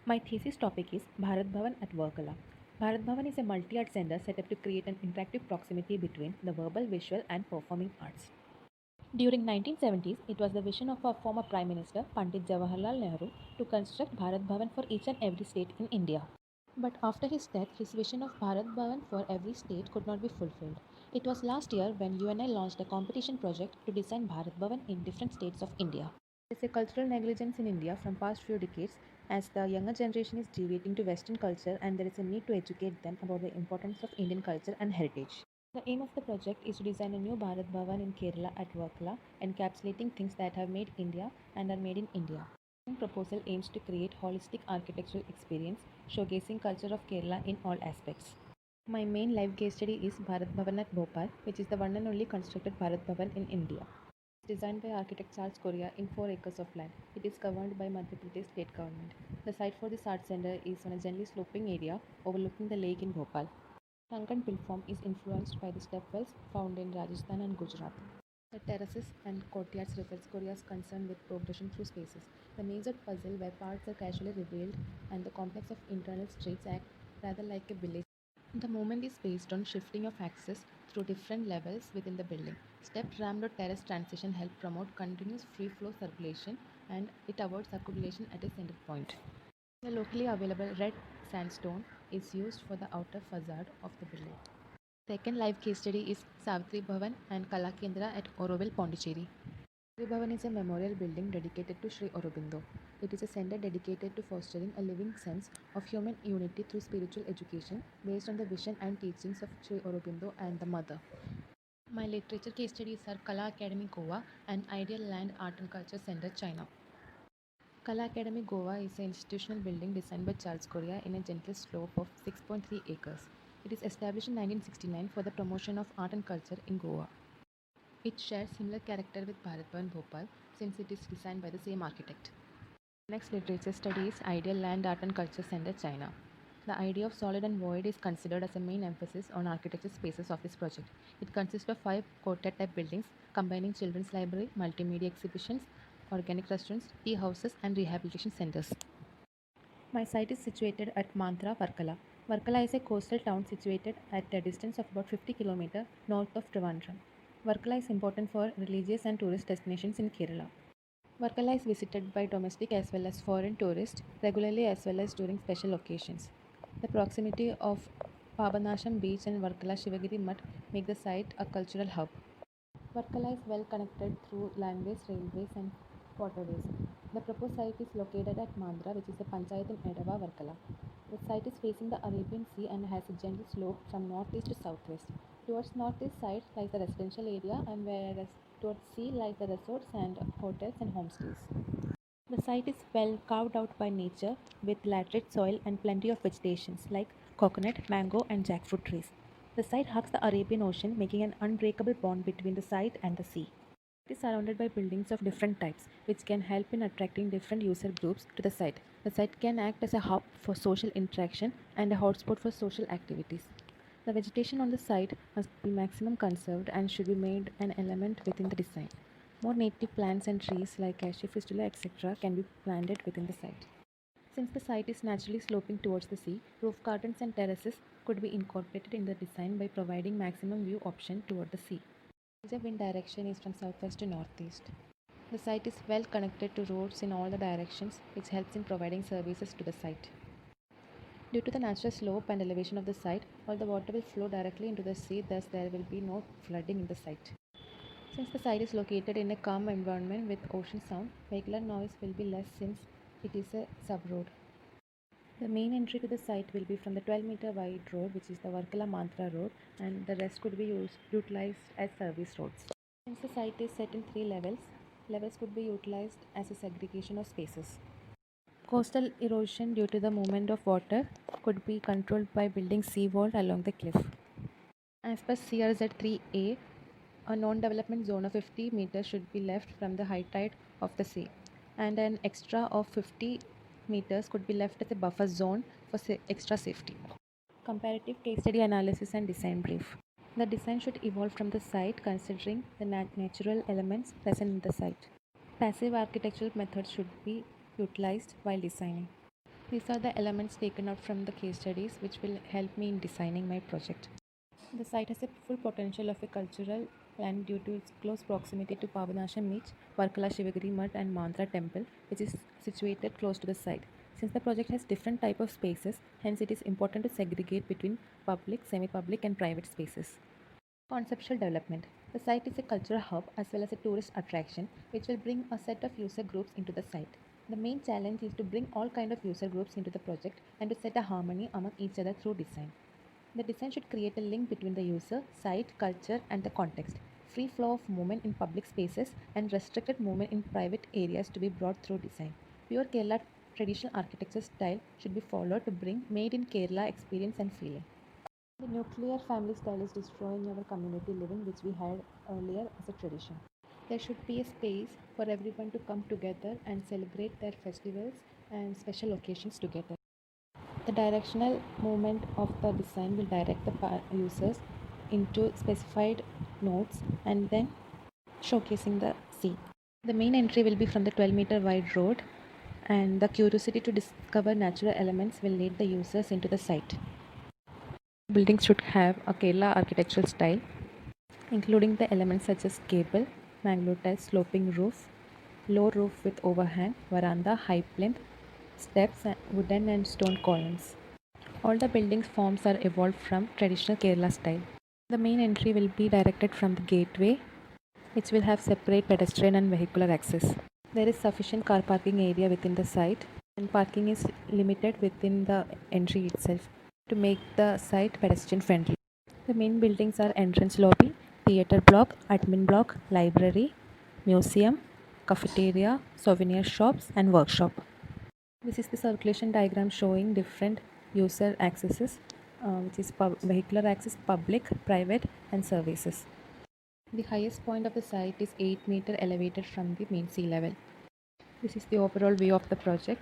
My thesis topic is Bharat Bhavan at Varkala. Bharat Bhavan is a multi-art center set up to create an interactive proximity between the verbal, visual and performing arts. During 1970s, it was the vision of our former Prime Minister Pandit Jawaharlal Nehru to construct Bharat Bhavan for each and every state in India. But after his death, his vision of Bharat Bhavan for every state could not be fulfilled. It was last year when UNI launched a competition project to design Bharat Bhavan in different states of India. There is a cultural negligence in India from past few decades as the younger generation is deviating to Western culture and there is a need to educate them about the importance of Indian culture and heritage. The aim of the project is to design a new Bharat Bhavan in Kerala at Varkala, encapsulating things that have made India and are made in India. The proposal aims to create holistic architectural experience, showcasing culture of Kerala in all aspects. My main live case study is Bharat Bhavan at Bhopal, which is the one and only constructed Bharat Bhavan in India. Designed by architect Charles Correa in 4 acres of land, it is governed by Madhya Pradesh state government. The site for this art center is on a gently sloping area overlooking the lake in Bhopal. Sunken platform is influenced by the step wells found in Rajasthan and Gujarat. The terraces and courtyards reflects Korea's concern with progression through spaces. The major puzzle where parts are casually revealed and the complex of internal streets act rather like a village. The movement is based on shifting of access through different levels within the building. Stepped ramp or terrace transition help promote continuous free flow circulation and it avoids accumulation at a center point. The locally available red sandstone is used for the outer facade of the building. Second live case study is Savitri Bhavan and Kala Kendra at Oroville, Pondicherry. Savitri Bhavan is a memorial building dedicated to Sri Aurobindo. It is a center dedicated to fostering a living sense of human unity through spiritual education based on the vision and teachings of Sri Aurobindo and the Mother. My literature case studies are Kala Academy Goa and Ideal Land Art and Culture Center, China. Kala Academy Goa is an institutional building designed by Charles Correa in a gentle slope of 6.3 acres. It is established in 1969 for the promotion of art and culture in Goa. It shares similar character with Bharat Bhavan Bhopal since it is designed by the same architect. Next literature study is Ideal Land Art and Culture Center, China. The idea of solid and void is considered as a main emphasis on architecture spaces of this project. It consists of 5 courtyard type buildings combining children's library, multimedia exhibitions, organic restaurants, tea houses and rehabilitation centers. My site is situated at Mantra, Varkala. Varkala is a coastal town situated at a distance of about 50 km north of Trivandrum. Varkala is important for religious and tourist destinations in Kerala. Varkala is visited by domestic as well as foreign tourists regularly as well as during special occasions. The proximity of Pabanasham Beach and Varkala Shivagiri Mutt make the site a cultural hub. Varkala is well connected through landways, railways and waterways. The proposed site is located at Mandra, which is a panchayat in Edava, Varkala. The site is facing the Arabian Sea and has a gentle slope from northeast to southwest. Towards northeast side lies the residential area and whereas towards sea lies the resorts and hotels and homestays. The site is well carved out by nature with laterite soil and plenty of vegetations like coconut, mango, and jackfruit trees. The site hugs the Arabian Ocean, making an unbreakable bond between the site and the sea. It is surrounded by buildings of different types, which can help in attracting different user groups to the site. The site can act as a hub for social interaction and a hotspot for social activities. The vegetation on the site must be maximum conserved and should be made an element within the design. More native plants and trees like cashew fistula etc. can be planted within the site. Since the site is naturally sloping towards the sea, roof gardens and terraces could be incorporated in the design by providing maximum view option toward the sea. The wind direction is from southwest to northeast. The site is well connected to roads in all the directions, which helps in providing services to the site. Due to the natural slope and elevation of the site, all the water will flow directly into the sea, thus there will be no flooding in the site. Since the site is located in a calm environment with ocean sound, vehicular noise will be less since it is a sub-road. The main entry to the site will be from the 12-meter wide road, which is the Varkala Mantra road, and the rest could be utilized as service roads. Since the site is set in 3 levels, levels could be utilized as a segregation of spaces. Coastal erosion due to the movement of water could be controlled by building seawall along the cliff. As per CRZ 3A, a non-development zone of 50 meters should be left from the high tide of the sea, and an extra of 50 meters could be left as a buffer zone for extra safety. Comparative case study analysis and design brief. The design should evolve from the site considering the natural elements present in the site. Passive architectural methods should be utilized while designing. These are the elements taken out from the case studies which will help me in designing my project. The site has a full potential of a cultural land due to its close proximity to Pavanasham Beach, Varkala Shivagiri Mutt and Mantra Temple, which is situated close to the site. Since the project has different type of spaces, hence it is important to segregate between public, semi-public and private spaces. Conceptual development. The site is a cultural hub as well as a tourist attraction which will bring a set of user groups into the site. The main challenge is to bring all kind of user groups into the project and to set a harmony among each other through design. The design should create a link between the user, site, culture, and the context. Free flow of movement in public spaces and restricted movement in private areas to be brought through design. Pure Kerala traditional architecture style should be followed to bring made in Kerala experience and feeling. The nuclear family style is destroying our community living, which we had earlier as a tradition. There should be a space for everyone to come together and celebrate their festivals and special occasions together. The directional movement of the design will direct the users into specified nodes and then showcasing the sea. The main entry will be from the 12-meter wide road, and the curiosity to discover natural elements will lead the users into the site. Buildings should have a Kerala architectural style, including the elements such as gable, mangrove tiles, sloping roof, low roof with overhang, veranda, high plinth, steps, wooden and stone columns. All the buildings forms are evolved from traditional Kerala style. The main entry will be directed from the gateway, which will have separate pedestrian and vehicular access. There is sufficient car parking area within the site, and parking is limited within the entry itself to make the site pedestrian friendly. The main buildings are entrance lobby, theatre block, admin block, library, museum, cafeteria, souvenir shops, and workshop. This is the circulation diagram showing different user accesses, which is vehicular access, public, private, and services. The highest point of the site is 8-meter elevated from the main sea level. This is the overall view of the project.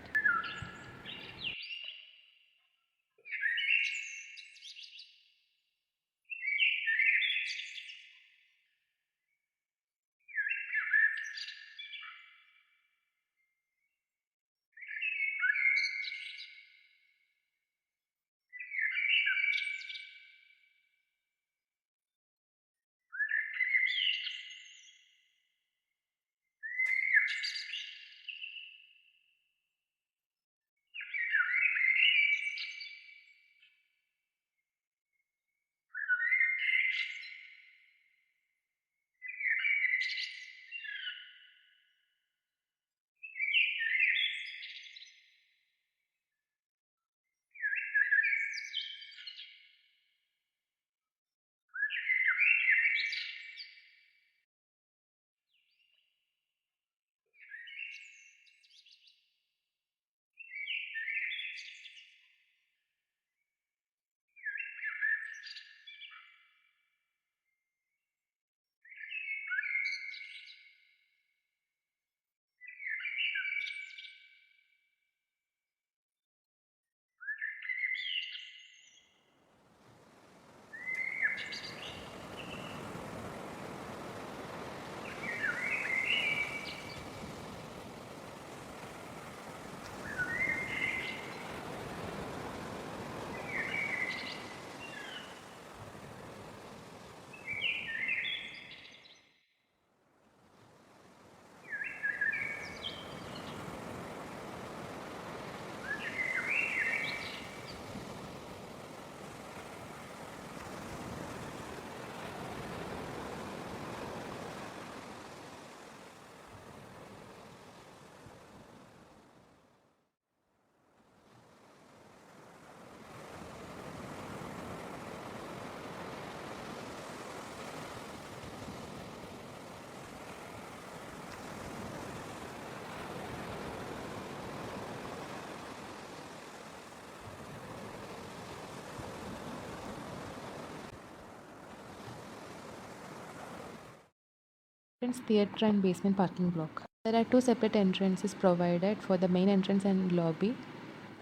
Entrance theatre and basement parking block. There are two separate entrances provided for the main entrance and lobby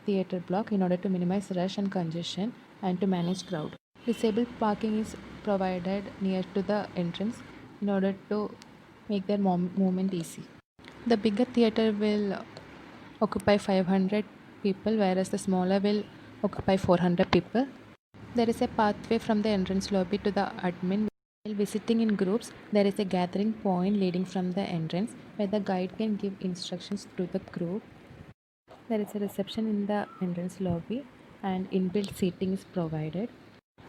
theatre block in order to minimize rush and congestion and to manage crowd. Disabled parking is provided near to the entrance in order to make their movement easy. The bigger theatre will occupy 500 people, whereas the smaller will occupy 400 people. There is a pathway from the entrance lobby to the admin. While visiting in groups, there is a gathering point leading from the entrance where the guide can give instructions to the group. There is a reception in the entrance lobby and inbuilt seating is provided.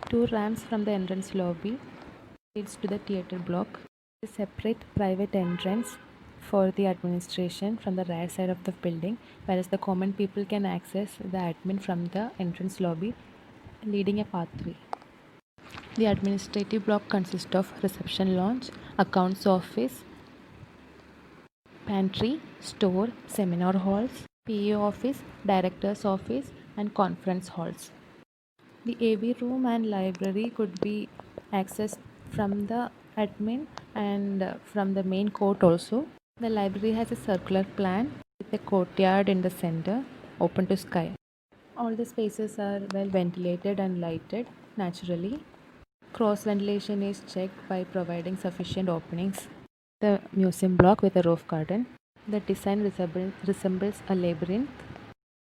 Two ramps from the entrance lobby leads to the theater block. A separate private entrance for the administration from the rear side of the building, whereas the common people can access the admin from the entrance lobby, leading a pathway. The administrative block consists of reception lounge, accounts office, pantry, store, seminar halls, PA office, director's office, and conference halls. The AV room and library could be accessed from the admin and from the main court also. The library has a circular plan with a courtyard in the center, open to sky. All the spaces are well ventilated and lighted naturally. Cross ventilation is checked by providing sufficient openings. The museum block with a roof garden. The design resembles a labyrinth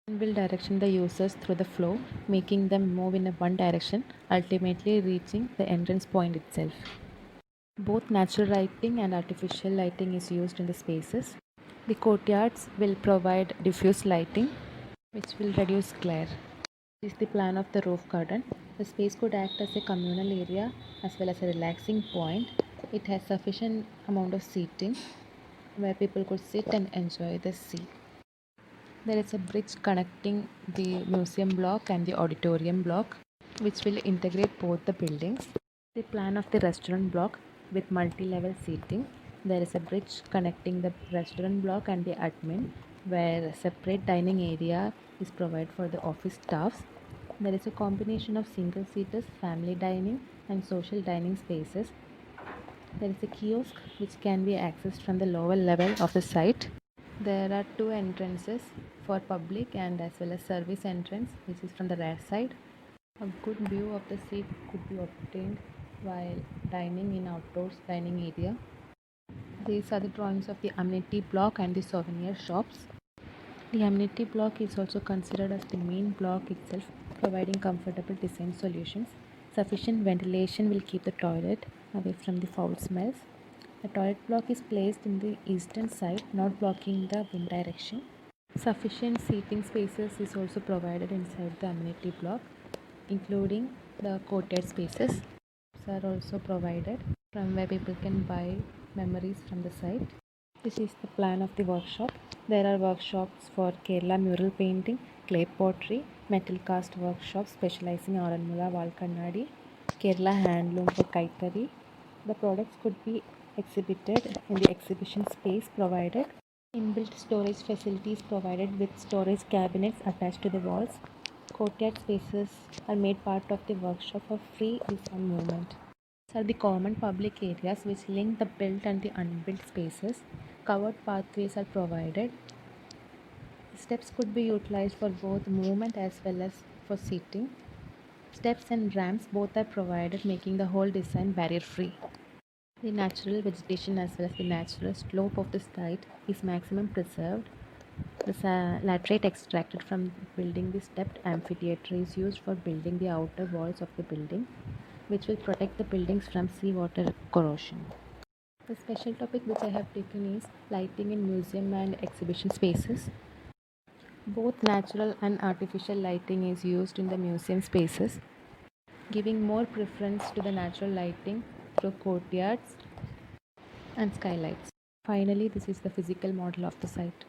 and will direction the users through the flow, making them move in one direction, ultimately reaching the entrance point itself. Both natural lighting and artificial lighting is used in the spaces. The courtyards will provide diffuse lighting, which will reduce glare. This is the plan of the roof garden. The space could act as a communal area as well as a relaxing point. It has sufficient amount of seating where people could sit and enjoy the sea. There is a bridge connecting the museum block and the auditorium block, which will integrate both the buildings. The plan of the restaurant block with multi-level seating. There is a bridge connecting the restaurant block and the admin, where a separate dining area is provided for the office staffs. There is a combination of single seaters, family dining, and social dining spaces. There is a kiosk which can be accessed from the lower level of the site. There are two entrances for public and as well as service entrance, which is from the rear side. A good view of the sea could be obtained while dining in outdoors dining area. These are the drawings of the amenity block and the souvenir shops. The amenity block is also considered as the main block itself, providing comfortable design solutions. Sufficient ventilation will keep the toilet away from the foul smells. The toilet block is placed in the eastern side, not blocking the wind direction. Sufficient seating spaces is also provided inside the amenity block, including the courtyard spaces. Are also provided from where people can buy memories from the site. This is the plan of the workshop. There are workshops for Kerala mural painting, clay pottery, metal cast workshops specializing in Aranmula Wall Kannadi, Kerala handloom for Kaitari. The products could be exhibited in the exhibition space provided. Inbuilt storage facilities provided with storage cabinets attached to the walls. Courtyard spaces are made part of the workshop for free design movement. These are the common public areas which link the built and the unbuilt spaces. Covered pathways are provided. Steps could be utilized for both movement as well as for seating. Steps and ramps both are provided, making the whole design barrier free. The natural vegetation as well as the natural slope of the site is maximum preserved. The laterite extracted from building the stepped amphitheatre is used for building the outer walls of the building, which will protect the buildings from seawater corrosion. The special topic which I have taken is lighting in museum and exhibition spaces. Both natural and artificial lighting is used in the museum spaces, giving more preference to the natural lighting through courtyards and skylights. Finally, this is the physical model of the site.